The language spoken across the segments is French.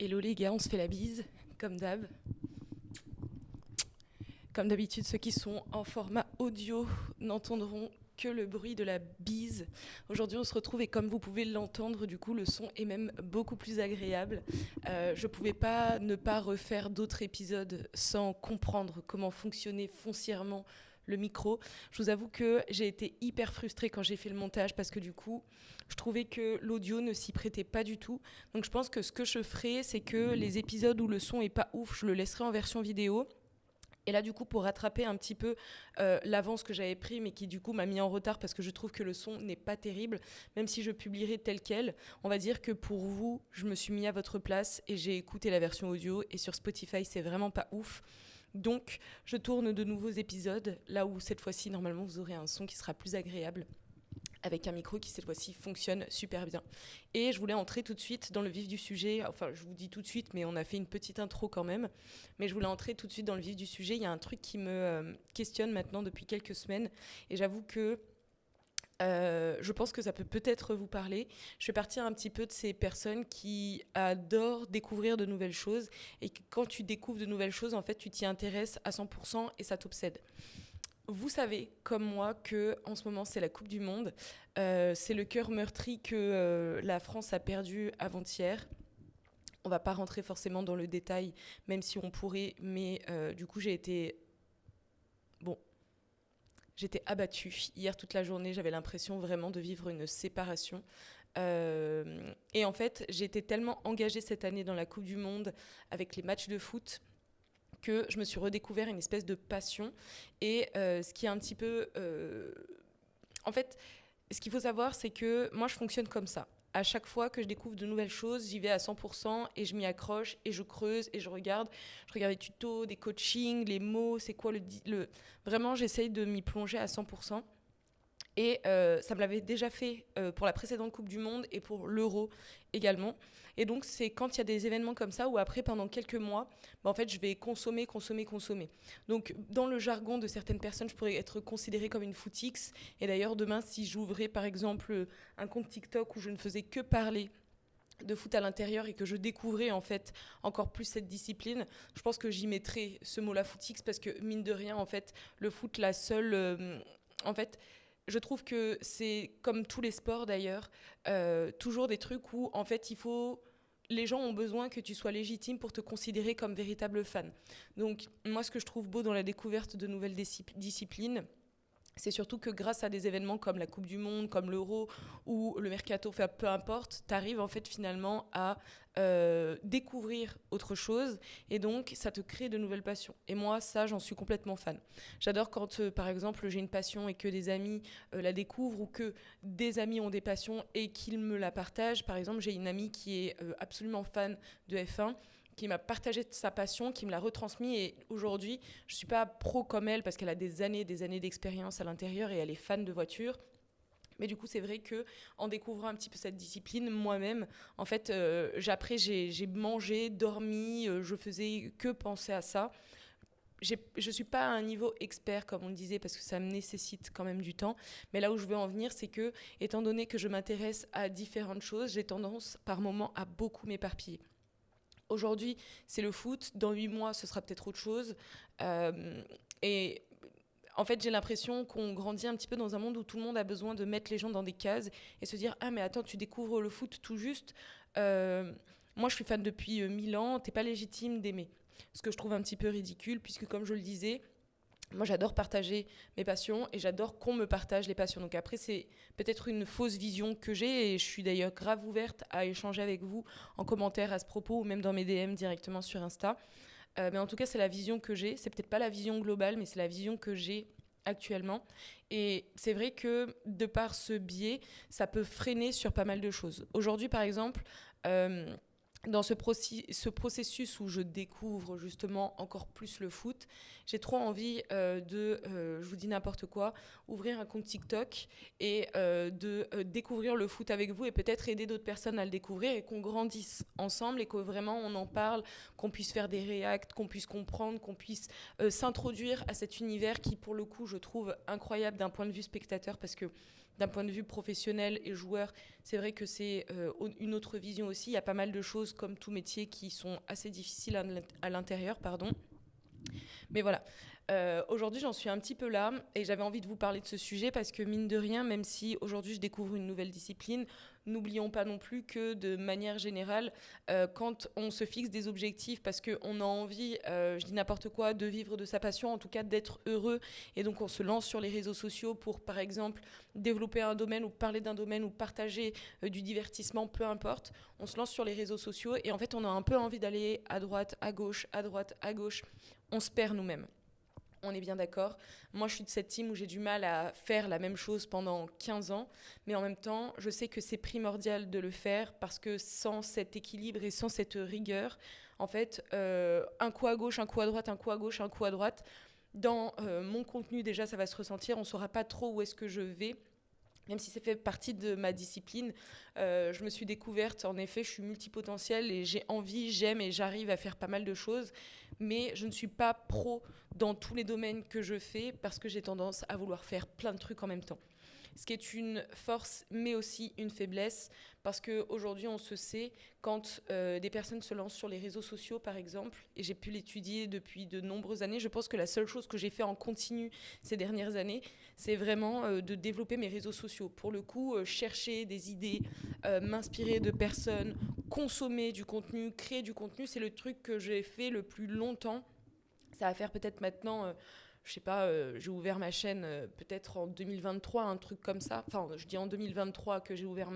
Hello les gars, on se fait la bise, comme d'hab. Comme d'habitude, ceux qui sont en format audio n'entendront que le bruit de la bise. Aujourd'hui, on se retrouve et comme vous pouvez l'entendre, du coup, le son est même beaucoup plus agréable. Je pouvais pas ne pas refaire d'autres épisodes sans comprendre comment fonctionnait foncièrement le micro. Je vous avoue que j'ai été hyper frustrée quand j'ai fait le montage parce que du coup, je trouvais que l'audio ne s'y prêtait pas du tout. Donc je pense que ce que je ferai, c'est que les épisodes où le son est pas ouf, je le laisserai en version vidéo. Et là, du coup, pour rattraper un petit peu l'avance que j'avais pris, mais qui du coup m'a mis en retard parce que je trouve que le son n'est pas terrible, même si je publierai tel quel, on va dire que pour vous, je me suis mis à votre place et j'ai écouté la version audio. Et sur Spotify, c'est vraiment pas ouf. Donc, je tourne de nouveaux épisodes, là où cette fois-ci, normalement, vous aurez un son qui sera plus agréable, avec un micro qui cette fois-ci fonctionne super bien. Et je voulais entrer tout de suite dans le vif du sujet, enfin je vous dis tout de suite, mais on a fait une petite intro quand même, mais je voulais entrer tout de suite dans le vif du sujet. Il y a un truc qui me questionne maintenant depuis quelques semaines, et j'avoue que je pense que ça peut peut-être vous parler. Je fais partie un petit peu de ces personnes qui adorent découvrir de nouvelles choses, et que quand tu découvres de nouvelles choses, en fait tu t'y intéresses à 100% et ça t'obsède. Vous savez, comme moi, que en ce moment c'est la Coupe du Monde. C'est le cœur meurtri que la France a perdu avant-hier. On va pas rentrer forcément dans le détail, même si on pourrait, mais du coup bon, j'étais abattue. Hier toute la journée, j'avais l'impression vraiment de vivre une séparation. Et en fait, j'ai été tellement engagée cette année dans la Coupe du Monde avec les matchs de foot que je me suis redécouvert une espèce de passion. Et ce qui est un petit peu... En fait, ce qu'il faut savoir, c'est que moi, je fonctionne comme ça. À chaque fois que je découvre de nouvelles choses, j'y vais à 100% et je m'y accroche et je creuse et je regarde. Je regarde des tutos, des coachings, les mots, c'est quoi le... Vraiment, j'essaye de m'y plonger à 100%. Et ça me l'avait déjà fait pour la précédente Coupe du Monde et pour l'Euro également. Et donc, c'est quand il y a des événements comme ça où après, pendant quelques mois, bah, en fait, je vais consommer, consommer, consommer. Donc, dans le jargon de certaines personnes, je pourrais être considérée comme une footix. Et d'ailleurs, demain, si j'ouvrais par exemple un compte TikTok où je ne faisais que parler de foot à l'intérieur et que je découvrais en fait encore plus cette discipline, je pense que j'y mettrais ce mot-là footix parce que mine de rien, en fait, le foot, la seule... en fait, je trouve que c'est comme tous les sports d'ailleurs, toujours des trucs où en fait il faut... Les gens ont besoin que tu sois légitime pour te considérer comme véritable fan. Donc moi ce que je trouve beau dans la découverte de nouvelles disciplines, c'est surtout que grâce à des événements comme la Coupe du Monde, comme l'Euro ou le Mercato, enfin, peu importe, tu arrives en fait finalement à découvrir autre chose et donc ça te crée de nouvelles passions. Et moi, ça, j'en suis complètement fan. J'adore quand, par exemple, j'ai une passion et que des amis la découvrent ou que des amis ont des passions et qu'ils me la partagent. Par exemple, j'ai une amie qui est absolument fan de F1 qui m'a partagé sa passion, qui me l'a retransmis. Et aujourd'hui, je ne suis pas pro comme elle parce qu'elle a des années d'expérience à l'intérieur et elle est fan de voitures. Mais du coup, c'est vrai que en découvrant un petit peu cette discipline, moi-même, en fait, après, j'ai mangé, dormi, je faisais que penser à ça. Je ne suis pas à un niveau expert, comme on le disait, parce que ça me nécessite quand même du temps. Mais là où je veux en venir, c'est que, étant donné que je m'intéresse à différentes choses, j'ai tendance par moments à beaucoup m'éparpiller. Aujourd'hui, c'est le foot. Dans 8 mois, ce sera peut-être autre chose. Et en fait, j'ai l'impression qu'on grandit un petit peu dans un monde où tout le monde a besoin de mettre les gens dans des cases et se dire ah mais attends, tu découvres le foot tout juste. Euh, Moi, je suis fan depuis 1000 ans. T'es pas légitime d'aimer. Ce que je trouve un petit peu ridicule, puisque comme je le disais, moi, j'adore partager mes passions et j'adore qu'on me partage les passions. Donc après, c'est peut-être une fausse vision que j'ai et je suis d'ailleurs grave ouverte à échanger avec vous en commentaire à ce propos ou même dans mes DM directement sur Insta. Mais en tout cas, c'est la vision que j'ai. C'est peut-être pas la vision globale, mais c'est la vision que j'ai actuellement. Et c'est vrai que de par ce biais, ça peut freiner sur pas mal de choses. Aujourd'hui, par exemple, dans ce processus où je découvre justement encore plus le foot, j'ai trop envie je vous dis n'importe quoi, ouvrir un compte TikTok et de découvrir le foot avec vous et peut-être aider d'autres personnes à le découvrir et qu'on grandisse ensemble et que vraiment on en parle, qu'on puisse faire des réacts, qu'on puisse comprendre, qu'on puisse s'introduire à cet univers qui pour le coup je trouve incroyable d'un point de vue spectateur parce que d'un point de vue professionnel et joueur, c'est vrai que c'est une autre vision aussi. Il y a pas mal de choses, comme tout métier, qui sont assez difficiles à l'intérieur, pardon. Mais voilà, aujourd'hui j'en suis un petit peu là et j'avais envie de vous parler de ce sujet parce que mine de rien, même si aujourd'hui je découvre une nouvelle discipline, n'oublions pas non plus que de manière générale, quand on se fixe des objectifs parce qu'on a envie, je dis n'importe quoi, de vivre de sa passion, en tout cas d'être heureux, et donc on se lance sur les réseaux sociaux pour par exemple développer un domaine ou parler d'un domaine ou partager du divertissement, peu importe, on se lance sur les réseaux sociaux et en fait on a un peu envie d'aller à droite, à gauche, à droite, à gauche, on se perd nous-mêmes. On est bien d'accord. Moi, je suis de cette team où j'ai du mal à faire la même chose pendant 15 ans. Mais en même temps, je sais que c'est primordial de le faire parce que sans cet équilibre et sans cette rigueur, en fait, un coup à gauche, un coup à droite, un coup à gauche, un coup à droite, dans mon contenu, déjà, ça va se ressentir. On ne saura pas trop où est-ce que je vais. Même si ça fait partie de ma discipline, je me suis découverte, en effet, je suis multipotentielle et j'ai envie, j'aime et j'arrive à faire pas mal de choses, mais je ne suis pas pro dans tous les domaines que je fais parce que j'ai tendance à vouloir faire plein de trucs en même temps. Ce qui est une force, mais aussi une faiblesse, parce qu'aujourd'hui, on se sait, quand des personnes se lancent sur les réseaux sociaux, par exemple, et j'ai pu l'étudier depuis de nombreuses années, je pense que la seule chose que j'ai fait en continu ces dernières années, c'est vraiment de développer mes réseaux sociaux. Pour le coup, chercher des idées, m'inspirer de personnes, consommer du contenu, créer du contenu, c'est le truc que j'ai fait le plus longtemps. Ça va faire peut-être maintenant, je sais pas, j'ai ouvert ma chaîne peut-être en 2023, un truc comme ça. Enfin, je dis en 2023 que j'ai ouvert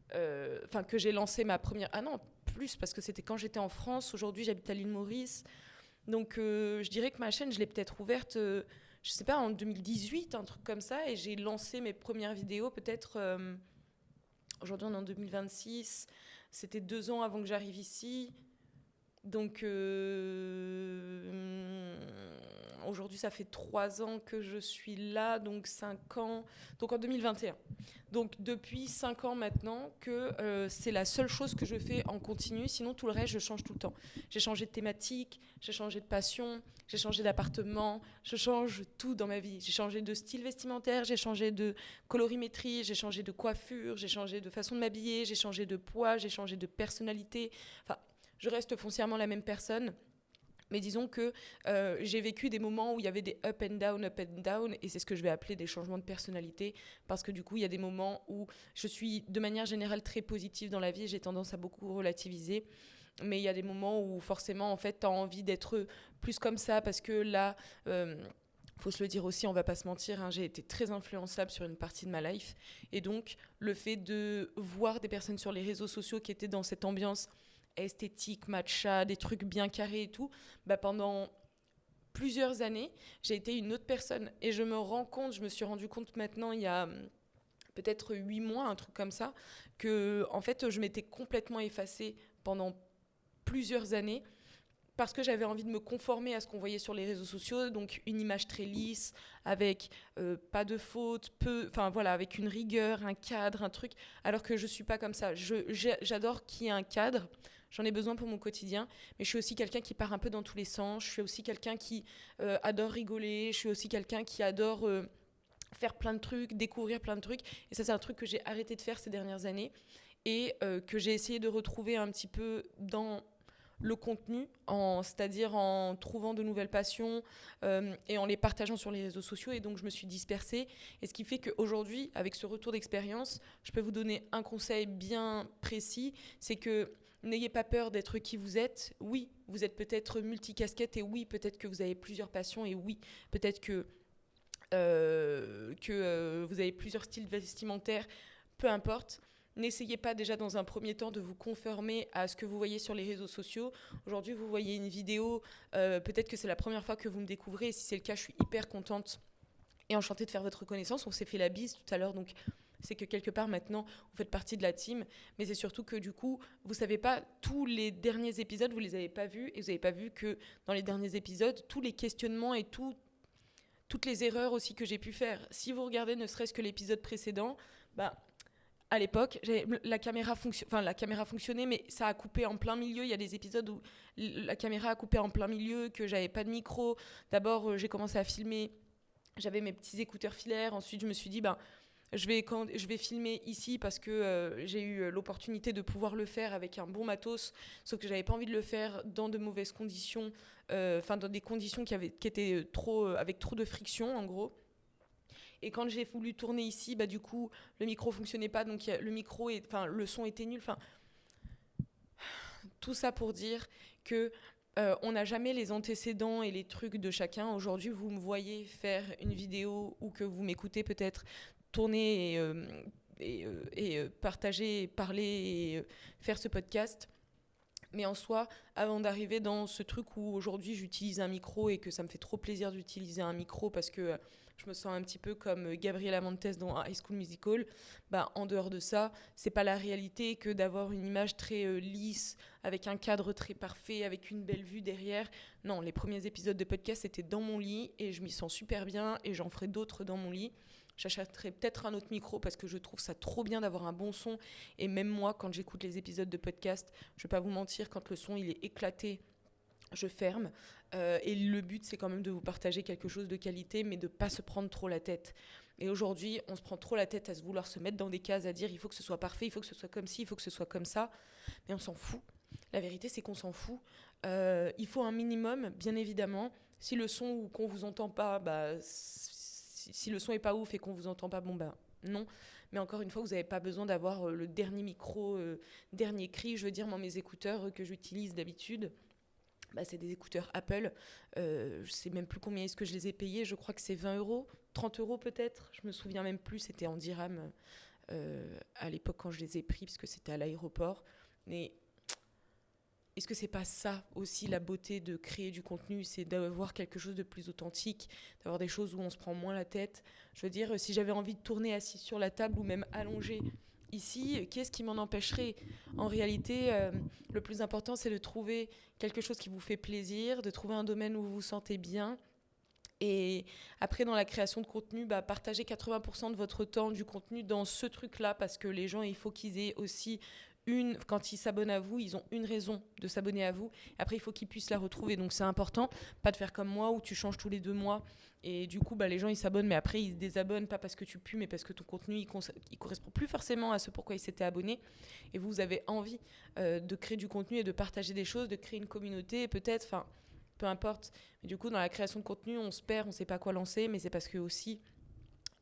que j'ai lancé ma première. Ah non, plus parce que c'était quand j'étais en France. Aujourd'hui, j'habite à l'île Maurice. Donc, je dirais que ma chaîne, je l'ai peut-être ouverte, je sais pas, en 2018, un truc comme ça. Et j'ai lancé mes premières vidéos peut-être. Aujourd'hui, on est en 2026. C'était 2 ans avant que j'arrive ici. Donc aujourd'hui, ça fait 3 ans que je suis là, donc 5 ans, donc en 2021. Donc depuis 5 ans maintenant que c'est la seule chose que je fais en continu, sinon tout le reste, je change tout le temps. J'ai changé de thématique, j'ai changé de passion, j'ai changé d'appartement, je change tout dans ma vie. J'ai changé de style vestimentaire, j'ai changé de colorimétrie, j'ai changé de coiffure, j'ai changé de façon de m'habiller, j'ai changé de poids, j'ai changé de personnalité. Enfin, je reste foncièrement la même personne, mais disons que j'ai vécu des moments où il y avait des up and down, et c'est ce que je vais appeler des changements de personnalité, parce que du coup, il y a des moments où je suis de manière générale très positive dans la vie, et j'ai tendance à beaucoup relativiser, mais il y a des moments où forcément, en fait, tu as envie d'être plus comme ça, parce que là... faut se le dire aussi, on va pas se mentir, hein, j'ai été très influençable sur une partie de ma life, et donc le fait de voir des personnes sur les réseaux sociaux qui étaient dans cette ambiance esthétique, matcha, des trucs bien carrés et tout, bah pendant plusieurs années, j'ai été une autre personne. Et je me suis rendu compte maintenant, il y a peut-être 8 mois, un truc comme ça, que en fait, je m'étais complètement effacée pendant plusieurs années parce que j'avais envie de me conformer à ce qu'on voyait sur les réseaux sociaux, donc une image très lisse, avec pas de fautes, enfin voilà, avec une rigueur, un cadre, un truc, alors que je suis pas comme ça. J'adore qu'il y ait un cadre, j'en ai besoin pour mon quotidien, mais je suis aussi quelqu'un qui part un peu dans tous les sens, je suis aussi quelqu'un qui adore rigoler, je suis aussi quelqu'un qui adore faire plein de trucs, découvrir plein de trucs, et ça c'est un truc que j'ai arrêté de faire ces dernières années, et que j'ai essayé de retrouver un petit peu dans le contenu, c'est-à-dire en trouvant de nouvelles passions et en les partageant sur les réseaux sociaux. Et donc, je me suis dispersée. Et ce qui fait qu'aujourd'hui, avec ce retour d'expérience, je peux vous donner un conseil bien précis. C'est que n'ayez pas peur d'être qui vous êtes. Oui, vous êtes peut-être multicasquette. Et oui, peut-être que vous avez plusieurs passions. Et oui, peut-être que vous avez plusieurs styles vestimentaires. Peu importe. N'essayez pas déjà dans un premier temps de vous conformer à ce que vous voyez sur les réseaux sociaux. Aujourd'hui, vous voyez une vidéo, peut-être que c'est la première fois que vous me découvrez. Et si c'est le cas, je suis hyper contente et enchantée de faire votre connaissance. On s'est fait la bise tout à l'heure, donc c'est que quelque part maintenant, vous faites partie de la team. Mais c'est surtout que du coup, vous ne savez pas, tous les derniers épisodes, vous ne les avez pas vus. Et vous n'avez pas vu que dans les derniers épisodes, tous les questionnements et toutes les erreurs aussi que j'ai pu faire. Si vous regardez ne serait-ce que l'épisode précédent, à l'époque, la caméra fonctionnait, mais ça a coupé en plein milieu. Il y a des épisodes où la caméra a coupé en plein milieu, que j'avais pas de micro. D'abord, j'ai commencé à filmer, j'avais mes petits écouteurs filaires. Ensuite, je me suis dit, Je vais filmer ici parce que j'ai eu l'opportunité de pouvoir le faire avec un bon matos, sauf que j'avais pas envie de le faire dans de mauvaises conditions, dans des conditions qui étaient avec trop de friction en gros. Et quand j'ai voulu tourner ici, bah du coup le micro fonctionnait pas, donc le son était nul. Enfin, tout ça pour dire que on n'a jamais les antécédents et les trucs de chacun. Aujourd'hui, vous me voyez faire une vidéo ou que vous m'écoutez peut-être tourner et partager, parler et faire ce podcast. Mais en soi, avant d'arriver dans ce truc où aujourd'hui j'utilise un micro et que ça me fait trop plaisir d'utiliser un micro parce que je me sens un petit peu comme Gabriela Montez dans High School Musical, bah, en dehors de ça, c'est pas la réalité que d'avoir une image très lisse, avec un cadre très parfait, avec une belle vue derrière. Non, les premiers épisodes de podcast, c'était dans mon lit et je m'y sens super bien et j'en ferai d'autres dans mon lit. J'achèterai peut-être un autre micro parce que je trouve ça trop bien d'avoir un bon son. Et même moi, quand j'écoute les épisodes de podcast, je vais pas vous mentir, quand le son il est éclaté, je ferme. Et le but, c'est quand même de vous partager quelque chose de qualité, mais de pas se prendre trop la tête. Et aujourd'hui, on se prend trop la tête à se vouloir se mettre dans des cases, à dire il faut que ce soit parfait, il faut que ce soit comme ci, il faut que ce soit comme ça. Mais on s'en fout. La vérité, c'est qu'on s'en fout. Il faut un minimum, bien évidemment. Si le son ou qu'on vous entend pas, bah, si le son est pas ouf et qu'on vous entend pas, bon bah non. Mais encore une fois, vous n'avez pas besoin d'avoir le dernier micro, dernier cri. Je veux dire, moi, mes écouteurs que j'utilise d'habitude, bah, c'est des écouteurs Apple. Je sais même plus combien est-ce que je les ai payés. Je crois que c'est 20 euros, 30 euros peut-être. Je me souviens même plus. C'était en dirham à l'époque quand je les ai pris, parce que c'était à l'aéroport. Mais est-ce que c'est pas ça aussi la beauté de créer du contenu, c'est d'avoir quelque chose de plus authentique, d'avoir des choses où on se prend moins la tête. Je veux dire, si j'avais envie de tourner assis sur la table ou même allongé ici, qu'est-ce qui m'en empêcherait? En réalité, le plus important, c'est de trouver quelque chose qui vous fait plaisir, de trouver un domaine où vous vous sentez bien. Et après, dans la création de contenu, bah, partagez 80% de votre temps du contenu dans ce truc-là, parce que les gens, il faut qu'ils aient aussi quand ils s'abonnent à vous, ils ont une raison de s'abonner à vous. Après, il faut qu'ils puissent la retrouver. Donc, c'est important, pas de faire comme moi, où tu changes tous les 2 mois. Et du coup, bah, les gens, ils s'abonnent, mais après, ils se désabonnent, pas parce que tu pues, mais parce que ton contenu, il correspond plus forcément à ce pourquoi ils s'étaient abonnés. Et vous avez envie de créer du contenu et de partager des choses, de créer une communauté, peut-être, enfin, peu importe. Mais du coup, dans la création de contenu, on se perd, on sait pas quoi lancer, mais c'est parce que aussi,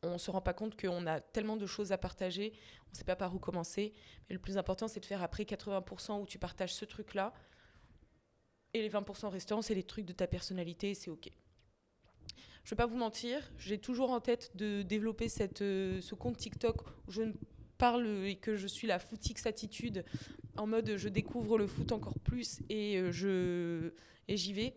on se rend pas compte qu'on a tellement de choses à partager, on sait pas par où commencer. Mais le plus important, c'est de faire après 80% où tu partages ce truc-là. Et les 20% restants, c'est les trucs de ta personnalité et c'est OK. Je vais pas vous mentir, j'ai toujours en tête de développer ce compte TikTok où je parle et que je suis la footix attitude, en mode je découvre le foot encore plus et j'y vais.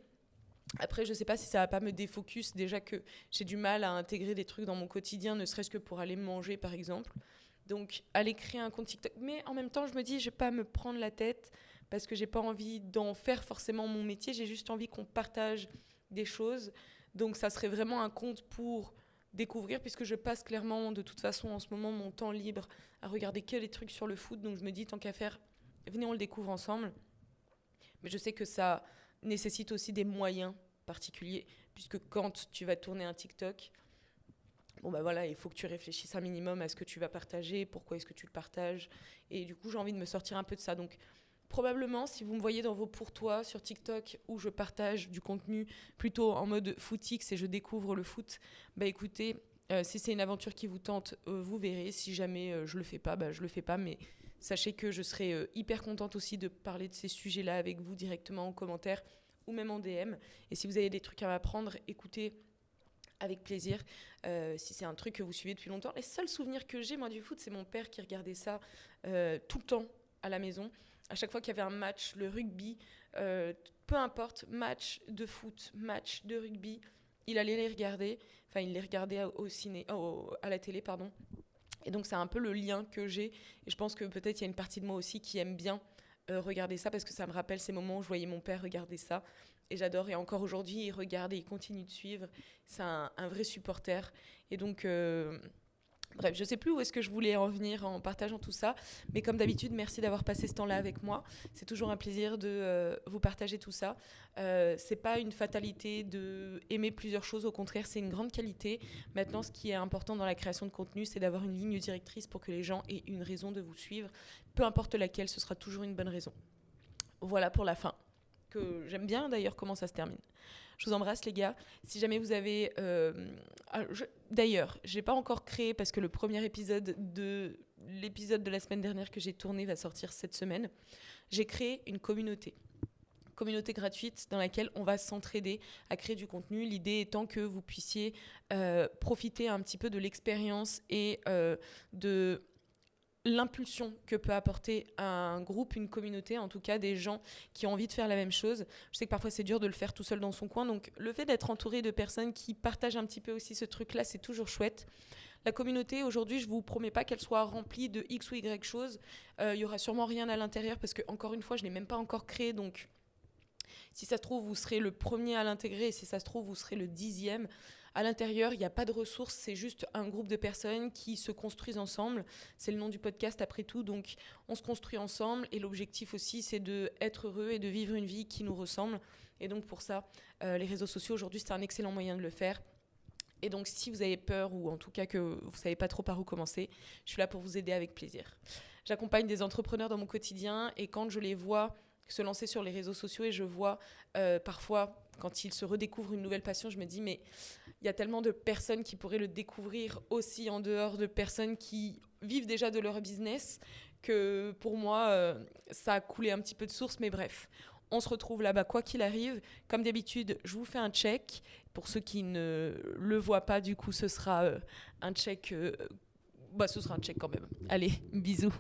Après, je sais pas si ça va pas me défocus. Déjà que j'ai du mal à intégrer des trucs dans mon quotidien, ne serait-ce que pour aller manger, par exemple. Donc, aller créer un compte TikTok. Mais en même temps, je me dis, je vais pas me prendre la tête parce que j'ai pas envie d'en faire forcément mon métier. J'ai juste envie qu'on partage des choses. Donc, ça serait vraiment un compte pour découvrir, puisque je passe clairement, de toute façon, en ce moment, mon temps libre à regarder que les trucs sur le foot. Donc, je me dis, tant qu'à faire, venez, on le découvre ensemble. Mais je sais que ça nécessite aussi des moyens particuliers, puisque quand tu vas tourner un TikTok, bon bah voilà, il faut que tu réfléchisses un minimum à ce que tu vas partager, pourquoi est-ce que tu le partages, et du coup j'ai envie de me sortir un peu de ça. Donc probablement, si vous me voyez dans vos pour-toi sur TikTok où je partage du contenu plutôt en mode footix et je découvre le foot, bah écoutez, si c'est une aventure qui vous tente, vous verrez. Si jamais je le fais pas, bah je le fais pas, mais sachez que je serai hyper contente aussi de parler de ces sujets-là avec vous directement en commentaire ou même en DM. Et si vous avez des trucs à m'apprendre, écoutez avec plaisir. Si c'est un truc que vous suivez depuis longtemps, les seuls souvenirs que j'ai moi du foot, c'est mon père qui regardait ça tout le temps à la maison. À chaque fois qu'il y avait un match, le rugby, peu importe, match de foot, match de rugby, il allait les regarder. Enfin, il les regardait à la télé, pardon. Et donc, c'est un peu le lien que j'ai. Et je pense que peut-être il y a une partie de moi aussi qui aime bien regarder ça parce que ça me rappelle ces moments où je voyais mon père regarder ça. Et j'adore. Et encore aujourd'hui, il regarde et il continue de suivre. C'est un vrai supporter. Et donc, Bref, je ne sais plus où est-ce que je voulais en venir en partageant tout ça, mais comme d'habitude, merci d'avoir passé ce temps-là avec moi. C'est toujours un plaisir de vous partager tout ça. C'est pas une fatalité de aimer plusieurs choses, au contraire, c'est une grande qualité. Maintenant, ce qui est important dans la création de contenu, c'est d'avoir une ligne directrice pour que les gens aient une raison de vous suivre. Peu importe laquelle, ce sera toujours une bonne raison. Voilà pour la fin, que j'aime bien d'ailleurs comment ça se termine. Je vous embrasse les gars. Si jamais vous avez... D'ailleurs, je n'ai pas encore créé, parce que le premier épisode de l'épisode de la semaine dernière que j'ai tourné va sortir cette semaine. J'ai créé une communauté gratuite dans laquelle on va s'entraider à créer du contenu. L'idée étant que vous puissiez profiter un petit peu de l'expérience et de l'impulsion que peut apporter un groupe, une communauté, en tout cas des gens qui ont envie de faire la même chose. Je sais que parfois c'est dur de le faire tout seul dans son coin, donc le fait d'être entouré de personnes qui partagent un petit peu aussi ce truc-là, c'est toujours chouette. La communauté, aujourd'hui, je ne vous promets pas qu'elle soit remplie de X ou Y choses. Il y aura sûrement rien à l'intérieur parce que, encore une fois, je ne l'ai même pas encore créé, donc si ça se trouve, vous serez le premier à l'intégrer, et si ça se trouve, vous serez le 10e. À l'intérieur, il n'y a pas de ressources, c'est juste un groupe de personnes qui se construisent ensemble. C'est le nom du podcast après tout, donc on se construit ensemble. Et l'objectif aussi, c'est d'être heureux et de vivre une vie qui nous ressemble. Et donc pour ça, les réseaux sociaux, aujourd'hui, c'est un excellent moyen de le faire. Et donc si vous avez peur, ou en tout cas que vous ne savez pas trop par où commencer, je suis là pour vous aider avec plaisir. J'accompagne des entrepreneurs dans mon quotidien, et quand je les vois se lancer sur les réseaux sociaux, et je vois parfois, quand ils se redécouvrent une nouvelle passion, je me dis, mais il y a tellement de personnes qui pourraient le découvrir aussi en dehors de personnes qui vivent déjà de leur business, que pour moi, ça a coulé un petit peu de source, mais bref. On se retrouve là-bas quoi qu'il arrive. Comme d'habitude, je vous fais un check. Pour ceux qui ne le voient pas, du coup, ce sera un check. Ce sera un check quand même. Allez, bisous.